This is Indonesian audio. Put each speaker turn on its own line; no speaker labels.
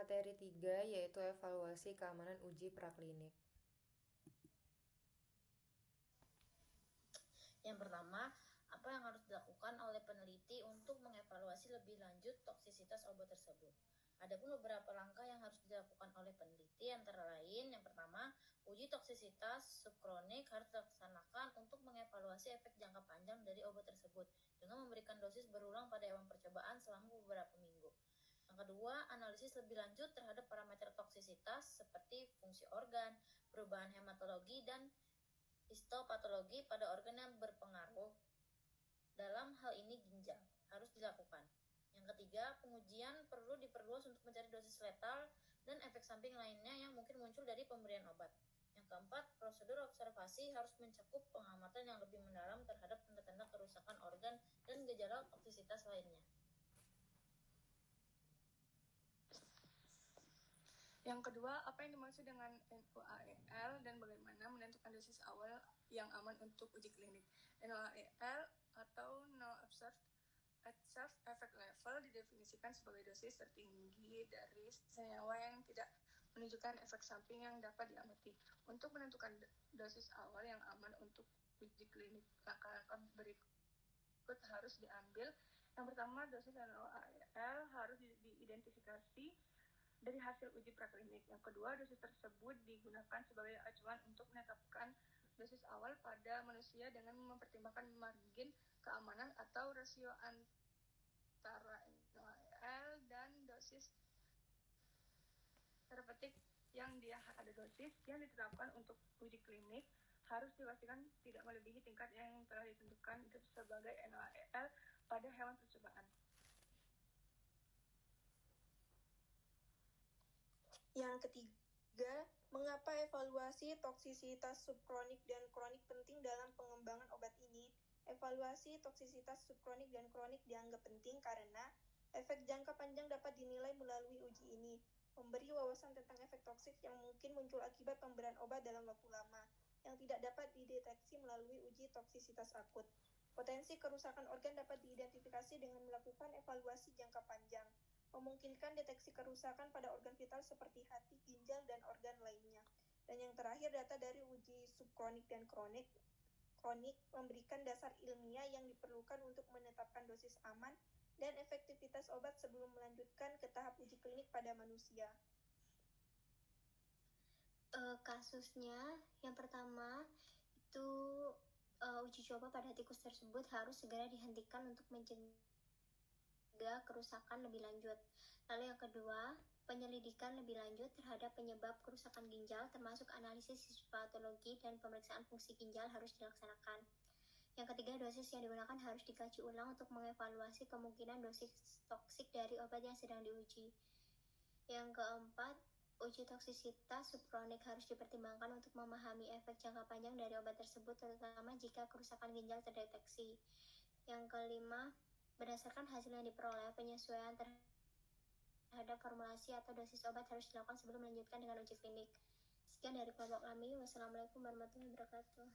materi 3 yaitu evaluasi keamanan uji praklinik.
Yang pertama, apa yang harus dilakukan oleh peneliti untuk mengevaluasi lebih lanjut toksisitas obat tersebut? Adapun beberapa langkah yang harus dilakukan oleh peneliti antara lain, yang pertama, uji toksisitas subkronik harus dilaksanakan untuk mengevaluasi efek jangka panjang dari obat tersebut dengan memberikan dosis berulang pada hewan percobaan selama beberapa minggu. Yang kedua, analisis lebih lanjut terhadap parameter toksisitas seperti fungsi organ, perubahan hematologi, dan histopatologi pada organ yang berpengaruh. Dalam hal ini ginjal harus dilakukan. Yang ketiga, pengujian perlu diperluas untuk mencari dosis letal dan efek samping lainnya yang mungkin muncul dari pemberian obat. Yang keempat, prosedur observasi harus mencakup pengamatan yang lebih mendalam terhadap tanda-tanda kerusakan organ dan gejala toksisitas lainnya.
Yang kedua, apa yang dimaksud dengan NOAEL dan bagaimana menentukan dosis awal yang aman untuk uji klinik? NOAEL atau No Observed Effect Level didefinisikan sebagai dosis tertinggi dari senyawa yang tidak menunjukkan efek samping yang dapat diamati. Untuk menentukan dosis awal yang aman untuk uji klinik, langkah-langkah berikut harus diambil. Yang pertama, dosis NOAEL harus diidentifikasi dari hasil uji praklinik. Yang kedua, dosis tersebut digunakan sebagai acuan untuk menetapkan dosis awal pada manusia dengan mempertimbangkan margin keamanan atau rasio antara NOAEL dan dosis terpetik yang dia ada dosis yang ditetapkan untuk uji klinik harus dipastikan tidak melebihi tingkat yang telah ditentukan sebagai NOAEL pada hewan percobaan.
Yang ketiga, mengapa evaluasi toksisitas subkronik dan kronik penting dalam pengembangan obat ini? Evaluasi toksisitas subkronik dan kronik dianggap penting karena efek jangka panjang dapat dinilai melalui uji ini, memberi wawasan tentang efek toksik yang mungkin muncul akibat pemberian obat dalam waktu lama, yang tidak dapat dideteksi melalui uji toksisitas akut. Potensi kerusakan organ dapat diidentifikasi dengan melakukan evaluasi jangka panjang, memungkinkan deteksi kerusakan pada organ vital seperti hati, ginjal, dan organ lainnya. Dan yang terakhir, data dari uji subkronik dan kronik memberikan dasar ilmiah yang diperlukan untuk menetapkan dosis aman dan efektivitas obat sebelum melanjutkan ke tahap uji klinik pada manusia.
Kasusnya, yang pertama itu uji coba pada tikus tersebut harus segera dihentikan untuk mencegah kerusakan lebih lanjut. Lalu yang kedua, penyelidikan lebih lanjut terhadap penyebab kerusakan ginjal termasuk analisis histopatologi dan pemeriksaan fungsi ginjal harus dilaksanakan. Yang ketiga, dosis yang digunakan harus dikaji ulang untuk mengevaluasi kemungkinan dosis toksik dari obat yang sedang diuji. Yang keempat, uji toksisitas subkronik harus dipertimbangkan untuk memahami efek jangka panjang dari obat tersebut, terutama jika kerusakan ginjal terdeteksi. Yang kelima, berdasarkan hasil yang diperoleh, penyesuaian terhadap formulasi atau dosis obat harus dilakukan sebelum melanjutkan dengan uji klinik. Sekian dari kelompok kami. Wassalamualaikum warahmatullahi wabarakatuh.